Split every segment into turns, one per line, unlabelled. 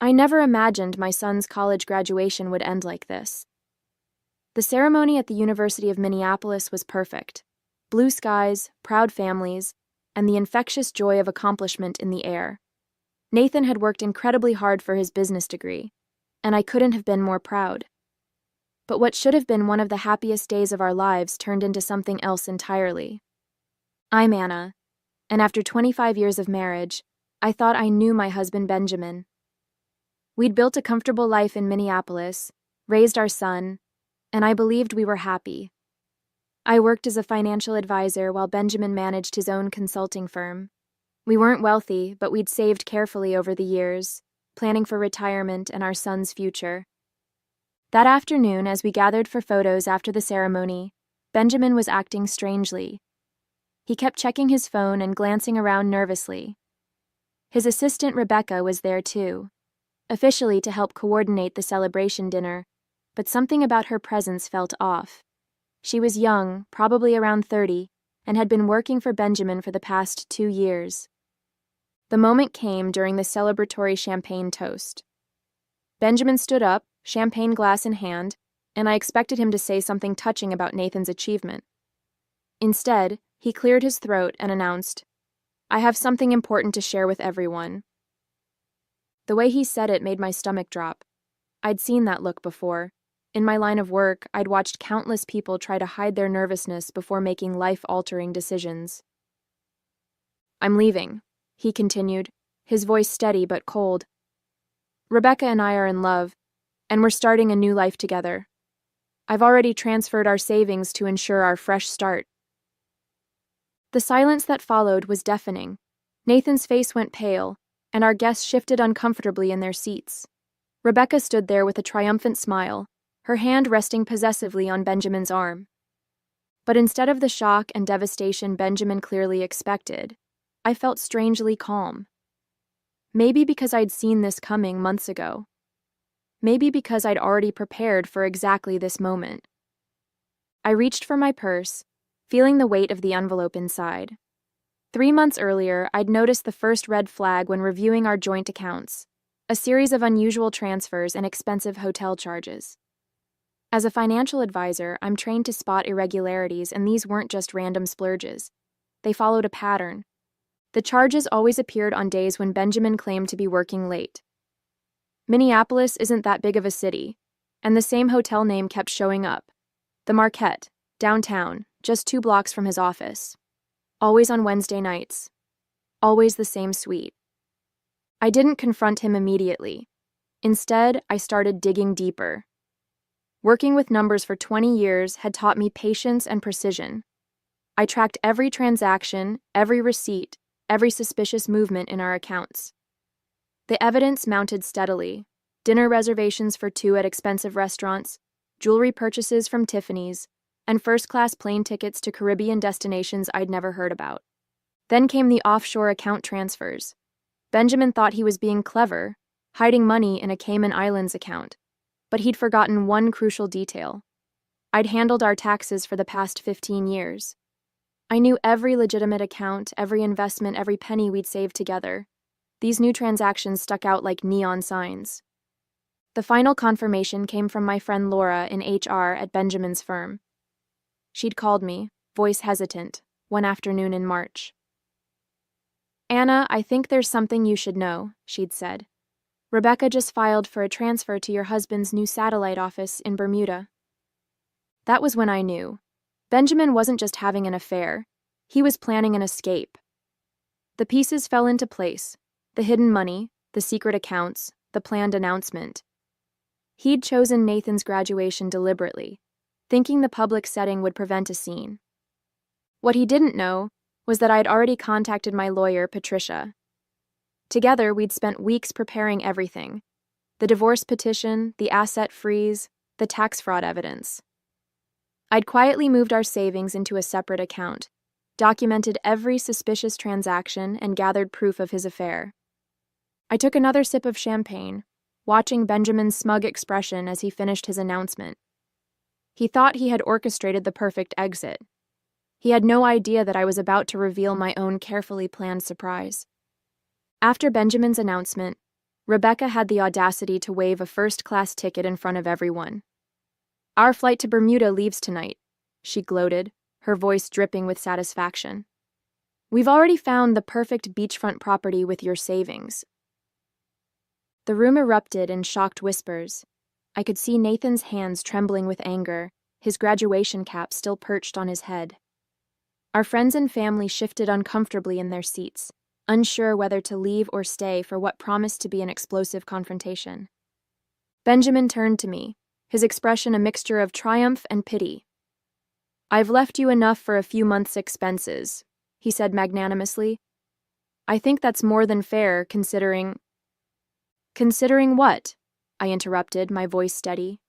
I never imagined my son's college graduation would end like this. The ceremony at the University of Minneapolis was perfect. Blue skies, proud families, and the infectious joy of accomplishment in the air. Nathan had worked incredibly hard for his business degree, and I couldn't have been more proud. But what should have been one of the happiest days of our lives turned into something else entirely. I'm Anna, and after 25 years of marriage, I thought I knew my husband Benjamin. We'd built a comfortable life in Minneapolis, raised our son, and I believed we were happy. I worked as a financial advisor while Benjamin managed his own consulting firm. We weren't wealthy, but we'd saved carefully over the years, planning for retirement and our son's future. That afternoon, as we gathered for photos after the ceremony, Benjamin was acting strangely. He kept checking his phone and glancing around nervously. His assistant Rebecca was there too, officially to help coordinate the celebration dinner, but something about her presence felt off. She was young, probably around 30, and had been working for Benjamin for the past 2 years. The moment came during the celebratory champagne toast. Benjamin stood up, champagne glass in hand, and I expected him to say something touching about Nathan's achievement. Instead, he cleared his throat and announced, "I have something important to share with everyone." The way he said it made my stomach drop. I'd seen that look before. In my line of work, I'd watched countless people try to hide their nervousness before making life-altering decisions. "I'm leaving," he continued, his voice steady but cold. "Rebecca and I are in love, and we're starting a new life together. I've already transferred our savings to ensure our fresh start." The silence that followed was deafening. Nathan's face went pale, and our guests shifted uncomfortably in their seats. Rebecca stood there with a triumphant smile, her hand resting possessively on Benjamin's arm. But instead of the shock and devastation Benjamin clearly expected, I felt strangely calm. Maybe because I'd seen this coming months ago. Maybe because I'd already prepared for exactly this moment. I reached for my purse, feeling the weight of the envelope inside. 3 months earlier, I'd noticed the first red flag when reviewing our joint accounts, a series of unusual transfers and expensive hotel charges. As a financial advisor, I'm trained to spot irregularities, and these weren't just random splurges. They followed a pattern. The charges always appeared on days when Benjamin claimed to be working late. Minneapolis isn't that big of a city, and the same hotel name kept showing up. The Marquette, downtown, just 2 blocks from his office. Always on Wednesday nights. Always the same suite. I didn't confront him immediately. Instead, I started digging deeper. Working with numbers for 20 years had taught me patience and precision. I tracked every transaction, every receipt, every suspicious movement in our accounts. The evidence mounted steadily: dinner reservations for 2 at expensive restaurants, jewelry purchases from Tiffany's, and first-class plane tickets to Caribbean destinations I'd never heard about. Then came the offshore account transfers. Benjamin thought he was being clever, hiding money in a Cayman Islands account. But he'd forgotten one crucial detail. I'd handled our taxes for the past 15 years. I knew every legitimate account, every investment, every penny we'd saved together. These new transactions stuck out like neon signs. The final confirmation came from my friend Laura in HR at Benjamin's firm. She'd called me, voice hesitant, one afternoon in March. "Anna, I think there's something you should know," she'd said. "Rebecca just filed for a transfer to your husband's new satellite office in Bermuda." That was when I knew. Benjamin wasn't just having an affair. He was planning an escape. The pieces fell into place: the hidden money, the secret accounts, the planned announcement. He'd chosen Nathan's graduation deliberately, thinking the public setting would prevent a scene. What he didn't know was that I'd already contacted my lawyer, Patricia. Together, we'd spent weeks preparing everything: the divorce petition, the asset freeze, the tax fraud evidence. I'd quietly moved our savings into a separate account, documented every suspicious transaction, and gathered proof of his affair. I took another sip of champagne, watching Benjamin's smug expression as he finished his announcement. He thought he had orchestrated the perfect exit. He had no idea that I was about to reveal my own carefully planned surprise. After Benjamin's announcement, Rebecca had the audacity to wave a first-class ticket in front of everyone. "Our flight to Bermuda leaves tonight," she gloated, her voice dripping with satisfaction. "We've already found the perfect beachfront property with your savings." The room erupted in shocked whispers. I could see Nathan's hands trembling with anger, his graduation cap still perched on his head. Our friends and family shifted uncomfortably in their seats, unsure whether to leave or stay for what promised to be an explosive confrontation. Benjamin turned to me, his expression a mixture of triumph and pity. "I've left you enough for a few months' expenses," he said magnanimously. "I think that's more than fair, considering—" "Considering what?" I interrupted, my voice steady.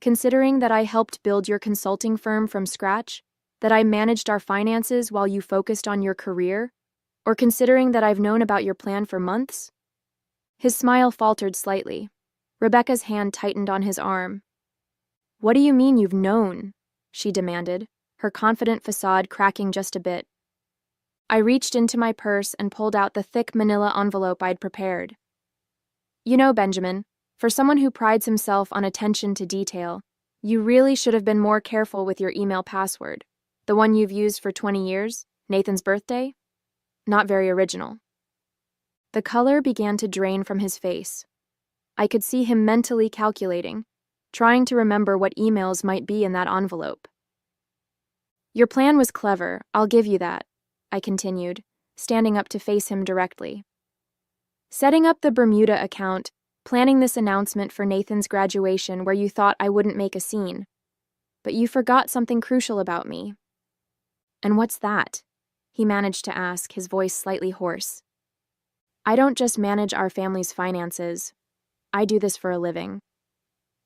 "Considering that I helped build your consulting firm from scratch, that I managed our finances while you focused on your career, or considering that I've known about your plan for months?" His smile faltered slightly. Rebecca's hand tightened on his arm. "What do you mean you've known?" she demanded, her confident facade cracking just a bit. I reached into my purse and pulled out the thick manila envelope I'd prepared. "You know, Benjamin, for someone who prides himself on attention to detail, you really should have been more careful with your email password. The one you've used for 20 years, Nathan's birthday? Not very original." The color began to drain from his face. I could see him mentally calculating, trying to remember what emails might be in that envelope. "Your plan was clever, I'll give you that," I continued, standing up to face him directly. "Setting up the Bermuda account, planning this announcement for Nathan's graduation where you thought I wouldn't make a scene. But you forgot something crucial about me." "And what's that?" he managed to ask, his voice slightly hoarse. "I don't just manage our family's finances. I do this for a living.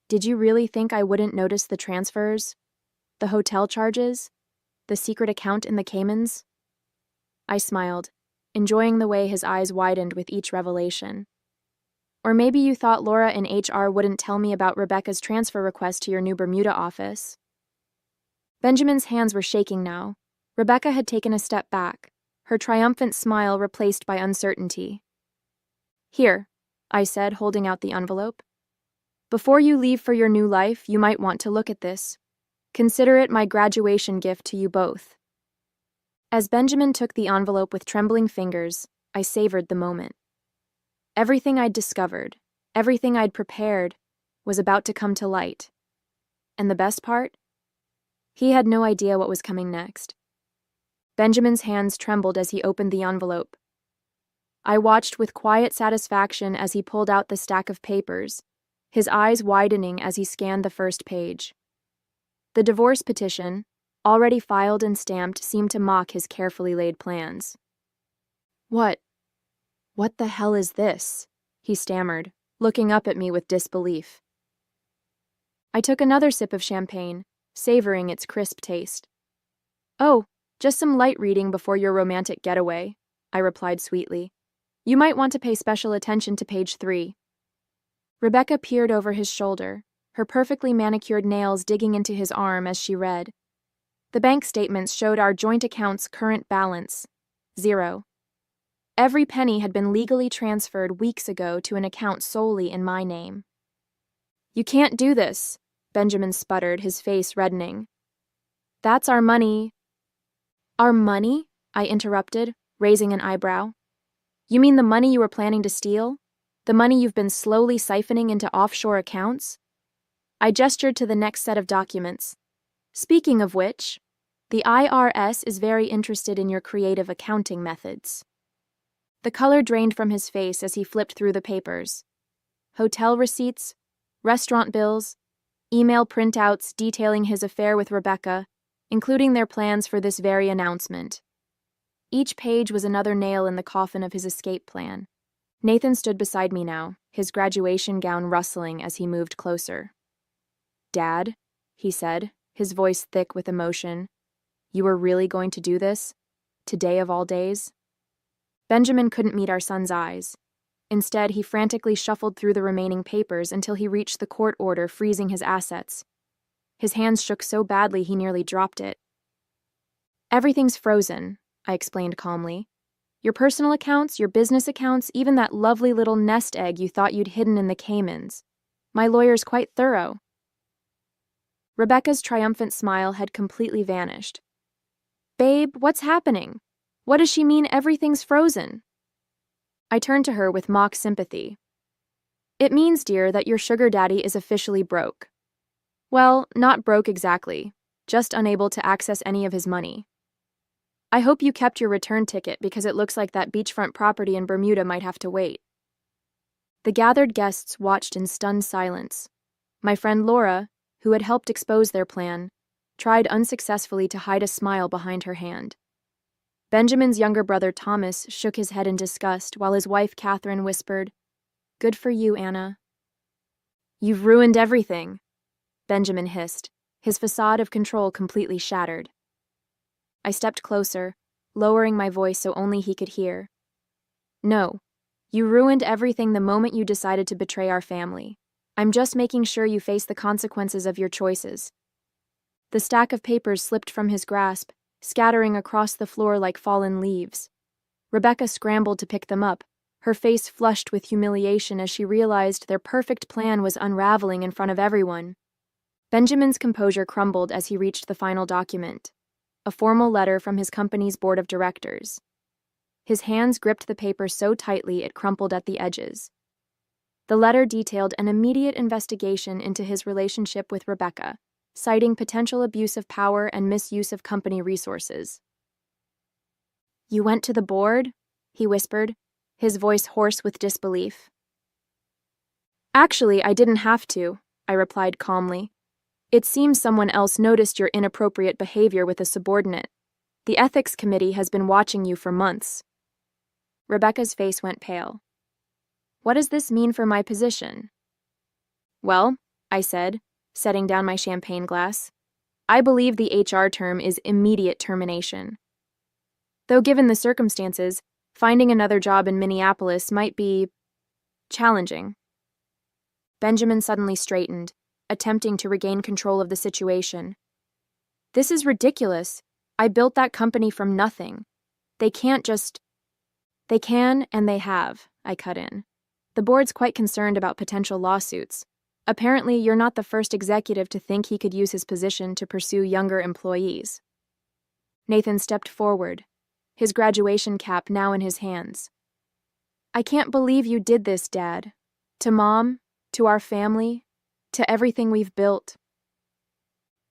Did you really think I wouldn't notice the transfers? The hotel charges? The secret account in the Caymans?" I smiled, enjoying the way his eyes widened with each revelation. "Or maybe you thought Laura in HR wouldn't tell me about Rebecca's transfer request to your new Bermuda office." Benjamin's hands were shaking now. Rebecca had taken a step back, her triumphant smile replaced by uncertainty. "Here," I said, holding out the envelope. "Before you leave for your new life, you might want to look at this. Consider it my graduation gift to you both." As Benjamin took the envelope with trembling fingers, I savored the moment. Everything I'd discovered, everything I'd prepared, was about to come to light. And the best part? He had no idea what was coming next. Benjamin's hands trembled as he opened the envelope. I watched with quiet satisfaction as he pulled out the stack of papers, his eyes widening as he scanned the first page. The divorce petition, already filed and stamped, seemed to mock his carefully laid plans. What the hell is this?" he stammered, looking up at me with disbelief. I took another sip of champagne, savoring its crisp taste. "Oh, just some light reading before your romantic getaway," I replied sweetly. "You might want to pay special attention to page 3. Rebecca peered over his shoulder, her perfectly manicured nails digging into his arm as she read. The bank statements showed our joint account's current balance, 0. Every penny had been legally transferred weeks ago to an account solely in my name. "You can't do this," Benjamin sputtered, his face reddening. "That's our money." "Our money?" I interrupted, raising an eyebrow. "You mean the money you were planning to steal? The money you've been slowly siphoning into offshore accounts?" I gestured to the next set of documents. "Speaking of which, the IRS is very interested in your creative accounting methods." The color drained from his face as he flipped through the papers. Hotel receipts, restaurant bills, email printouts detailing his affair with Rebecca, including their plans for this very announcement. Each page was another nail in the coffin of his escape plan. Nathan stood beside me now, his graduation gown rustling as he moved closer. "Dad," he said, his voice thick with emotion, "you were really going to do this? Today of all days?" Benjamin couldn't meet our son's eyes. Instead, he frantically shuffled through the remaining papers until he reached the court order freezing his assets. His hands shook so badly he nearly dropped it. "Everything's frozen," I explained calmly. Your personal accounts, your business accounts, even that lovely little nest egg you thought you'd hidden in the Caymans. My lawyer's quite thorough." Rebecca's triumphant smile had completely vanished. "Babe, what's happening? What does she mean everything's frozen?" I turned to her with mock sympathy. "It means, dear, that your sugar daddy is officially broke. Well, not broke exactly, just unable to access any of his money. I hope you kept your return ticket because it looks like that beachfront property in Bermuda might have to wait." The gathered guests watched in stunned silence. My friend Laura, who had helped expose their plan, tried unsuccessfully to hide a smile behind her hand. Benjamin's younger brother Thomas shook his head in disgust while his wife Catherine whispered, "Good for you, Anna." "You've ruined everything," Benjamin hissed, his facade of control completely shattered. I stepped closer, lowering my voice so only he could hear. "No, you ruined everything the moment you decided to betray our family. I'm just making sure you face the consequences of your choices." The stack of papers slipped from his grasp, scattering across the floor like fallen leaves. Rebecca scrambled to pick them up, her face flushed with humiliation as she realized their perfect plan was unraveling in front of everyone. Benjamin's composure crumbled as he reached the final document, a formal letter from his company's board of directors. His hands gripped the paper so tightly it crumpled at the edges. The letter detailed an immediate investigation into his relationship with Rebecca, citing potential abuse of power and misuse of company resources. "You went to the board?" he whispered, his voice hoarse with disbelief. "Actually, I didn't have to," I replied calmly. "It seems someone else noticed your inappropriate behavior with a subordinate. The ethics committee has been watching you for months." Rebecca's face went pale. "What does this mean for my position?" "Well," I said, setting down my champagne glass, "I believe the HR term is immediate termination. Though given the circumstances, finding another job in Minneapolis might be challenging." Benjamin suddenly straightened, attempting to regain control of the situation. "This is ridiculous. I built that company from nothing. They can't just—" "They can, and they have," I cut in. "The board's quite concerned about potential lawsuits. Apparently, you're not the first executive to think he could use his position to pursue younger employees." Nathan stepped forward, his graduation cap now in his hands. "I can't believe you did this, Dad. To Mom, to our family, to everything we've built."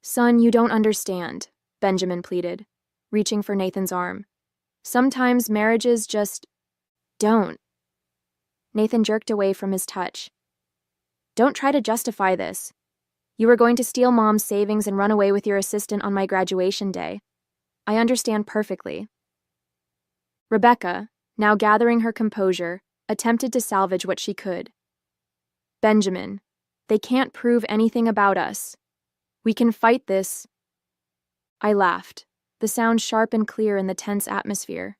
"Son, you don't understand," Benjamin pleaded, reaching for Nathan's arm. "Sometimes marriages just don't." Nathan jerked away from his touch. "Don't try to justify this. You were going to steal Mom's savings and run away with your assistant on my graduation day. I understand perfectly." Rebecca, now gathering her composure, attempted to salvage what she could. "Benjamin, they can't prove anything about us. We can fight this." I laughed, the sound sharp and clear in the tense atmosphere.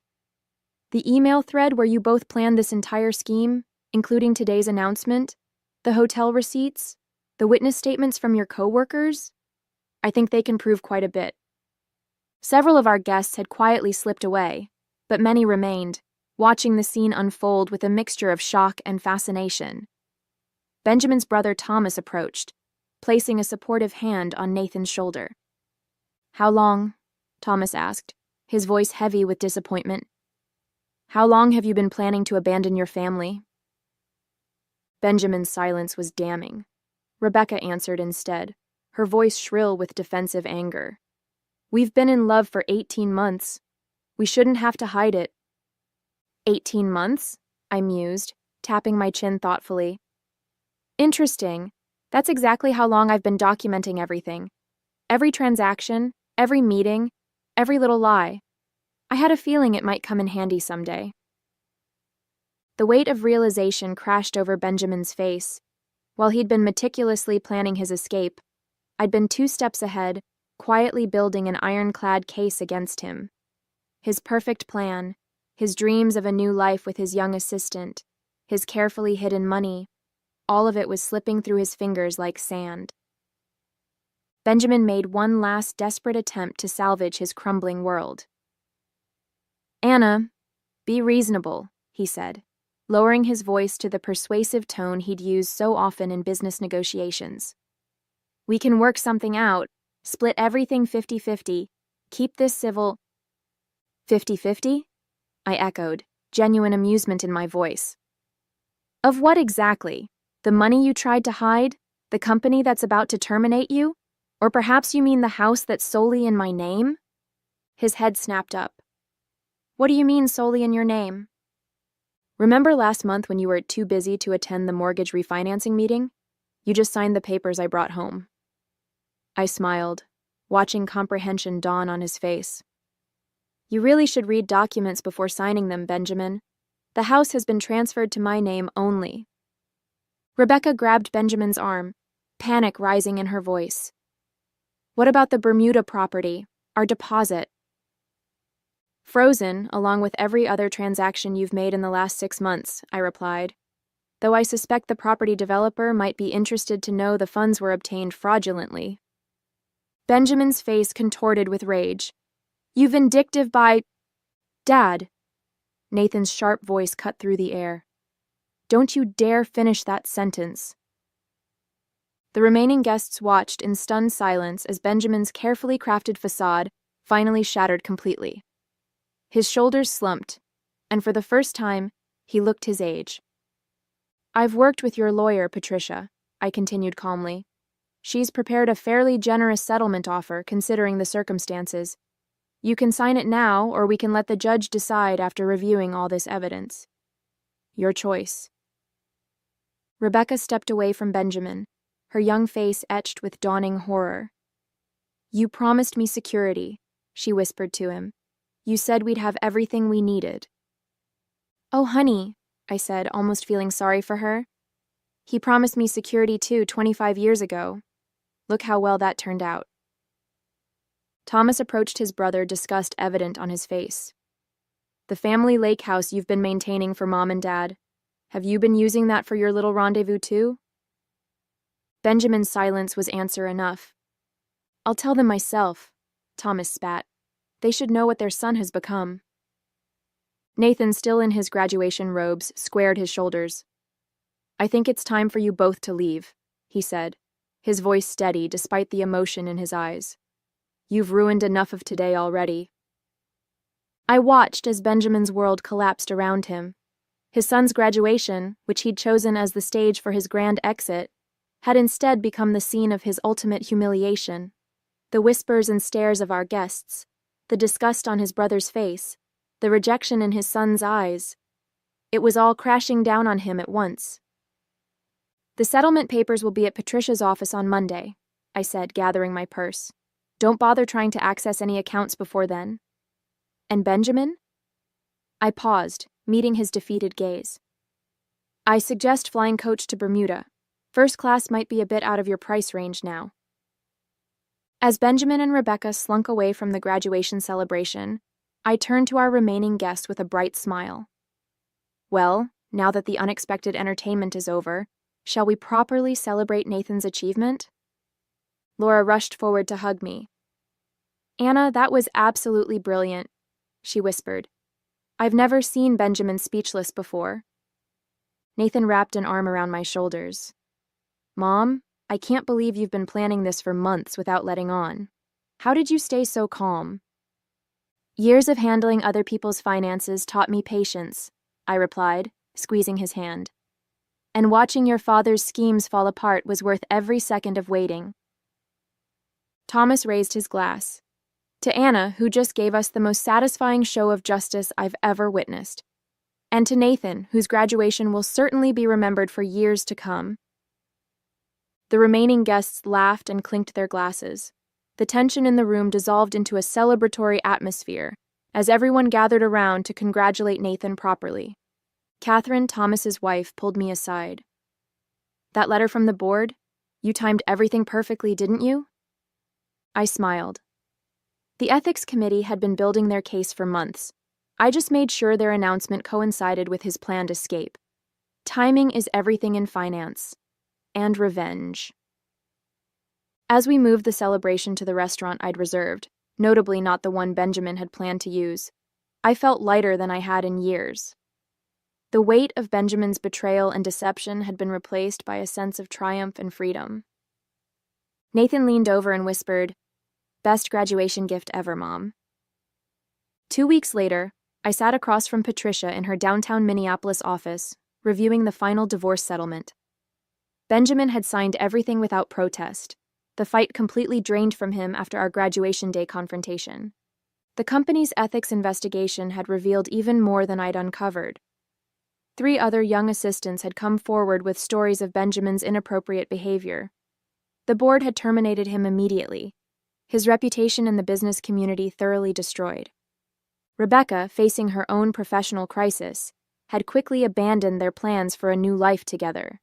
"The email thread where you both planned this entire scheme, including today's announcement, the hotel receipts, the witness statements from your co-workers? I think they can prove quite a bit." Several of our guests had quietly slipped away, but many remained, watching the scene unfold with a mixture of shock and fascination. Benjamin's brother Thomas approached, placing a supportive hand on Nathan's shoulder. "How long?" Thomas asked, his voice heavy with disappointment. "How long have you been planning to abandon your family?" Benjamin's silence was damning. Rebecca answered instead, her voice shrill with defensive anger. "We've been in love for 18 months. We shouldn't have to hide it." 18 months? I mused, tapping my chin thoughtfully. "Interesting. That's exactly how long I've been documenting everything. Every transaction, every meeting, every little lie. I had a feeling it might come in handy someday." The weight of realization crashed over Benjamin's face. While he'd been meticulously planning his escape, I'd been 2 steps ahead, quietly building an ironclad case against him. His perfect plan, his dreams of a new life with his young assistant, his carefully hidden money, all of it was slipping through his fingers like sand. Benjamin made one last desperate attempt to salvage his crumbling world. "Anna," Be reasonable, he said, lowering his voice to the persuasive tone he'd used so often in business negotiations. We can work something out, split everything 50-50, keep this civil. 50-50? I echoed, genuine amusement in my voice. Of what exactly? The money you tried to hide? The company that's about to terminate you? Or perhaps you mean the house that's solely in my name? His head snapped up. What do you mean solely in your name? Remember last month when you were too busy to attend the mortgage refinancing meeting? You just signed the papers I brought home. I smiled, watching comprehension dawn on his face. You really should read documents before signing them, Benjamin. The house has been transferred to my name only. Rebecca grabbed Benjamin's arm, panic rising in her voice. What about the Bermuda property, our deposit? Frozen, along with every other transaction you've made in the last 6 months, I replied, though I suspect the property developer might be interested to know the funds were obtained fraudulently. Benjamin's face contorted with rage. You vindictive Dad! Nathan's sharp voice cut through the air. Don't you dare finish that sentence. The remaining guests watched in stunned silence as Benjamin's carefully crafted facade finally shattered completely. His shoulders slumped, and for the first time, he looked his age. I've worked with your lawyer, Patricia, I continued calmly. She's prepared a fairly generous settlement offer considering the circumstances. You can sign it now, or we can let the judge decide after reviewing all this evidence. Your choice. Rebecca stepped away from Benjamin, her young face etched with dawning horror. You promised me security, she whispered to him. You said we'd have everything we needed. Oh, honey, I said, almost feeling sorry for her. He promised me security too 25 years ago. Look how well that turned out. Thomas approached his brother, disgust evident on his face. The family lake house you've been maintaining for Mom and Dad, have you been using that for your little rendezvous too? Benjamin's silence was answer enough. I'll tell them myself, Thomas spat. They should know what their son has become. Nathan, still in his graduation robes, squared his shoulders. I think it's time for you both to leave, he said, his voice steady despite the emotion in his eyes. You've ruined enough of today already. I watched as Benjamin's world collapsed around him. His son's graduation, which he'd chosen as the stage for his grand exit, had instead become the scene of his ultimate humiliation. The whispers and stares of our guests, the disgust on his brother's face, the rejection in his son's eyes. It was all crashing down on him at once. The settlement papers will be at Patricia's office on Monday, I said, gathering my purse. Don't bother trying to access any accounts before then. And Benjamin? I paused, meeting his defeated gaze. I suggest flying coach to Bermuda. First class might be a bit out of your price range now. As Benjamin and Rebecca slunk away from the graduation celebration, I turned to our remaining guest with a bright smile. Well, now that the unexpected entertainment is over, shall we properly celebrate Nathan's achievement? Laura rushed forward to hug me. Anna, that was absolutely brilliant, she whispered. I've never seen Benjamin speechless before. Nathan wrapped an arm around my shoulders. Mom, I can't believe you've been planning this for months without letting on. How did you stay so calm? Years of handling other people's finances taught me patience, I replied, squeezing his hand. And watching your father's schemes fall apart was worth every second of waiting. Thomas raised his glass. To Anna, who just gave us the most satisfying show of justice I've ever witnessed. And to Nathan, whose graduation will certainly be remembered for years to come. The remaining guests laughed and clinked their glasses. The tension in the room dissolved into a celebratory atmosphere as everyone gathered around to congratulate Nathan properly. Catherine, Thomas's wife, pulled me aside. That letter from the board? You timed everything perfectly, didn't you? I smiled. The ethics committee had been building their case for months. I just made sure their announcement coincided with his planned escape. Timing is everything in finance. And revenge. As we moved the celebration to the restaurant I'd reserved, notably not the one Benjamin had planned to use, I felt lighter than I had in years. The weight of Benjamin's betrayal and deception had been replaced by a sense of triumph and freedom. Nathan leaned over and whispered, "Best graduation gift ever, Mom." 2 weeks later, I sat across from Patricia in her downtown Minneapolis office, reviewing the final divorce settlement. Benjamin had signed everything without protest, the fight completely drained from him after our graduation day confrontation. The company's ethics investigation had revealed even more than I'd uncovered. 3 other young assistants had come forward with stories of Benjamin's inappropriate behavior. The board had terminated him immediately, his reputation in the business community thoroughly destroyed. Rebecca, facing her own professional crisis, had quickly abandoned their plans for a new life together.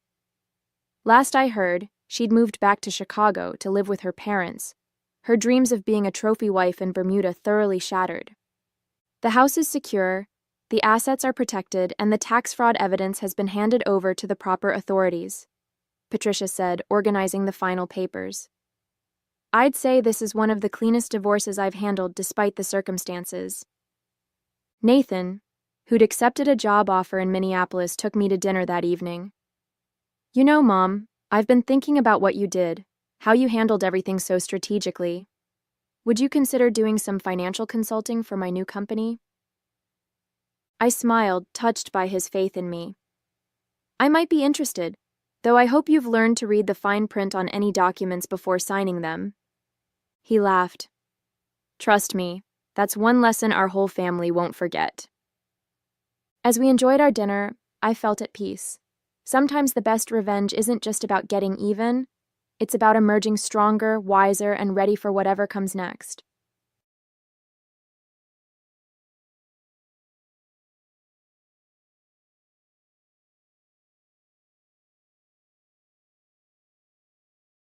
Last I heard, she'd moved back to Chicago to live with her parents, her dreams of being a trophy wife in Bermuda thoroughly shattered. The house is secure, the assets are protected, and the tax fraud evidence has been handed over to the proper authorities, Patricia said, organizing the final papers. I'd say this is one of the cleanest divorces I've handled despite the circumstances. Nathan, who'd accepted a job offer in Minneapolis, took me to dinner that evening. "You know, Mom, I've been thinking about what you did, how you handled everything so strategically. Would you consider doing some financial consulting for my new company?" I smiled, touched by his faith in me. "I might be interested, though I hope you've learned to read the fine print on any documents before signing them." He laughed. "Trust me, that's one lesson our whole family won't forget." As we enjoyed our dinner, I felt at peace. Sometimes the best revenge isn't just about getting even, it's about emerging stronger, wiser, and ready for whatever comes next.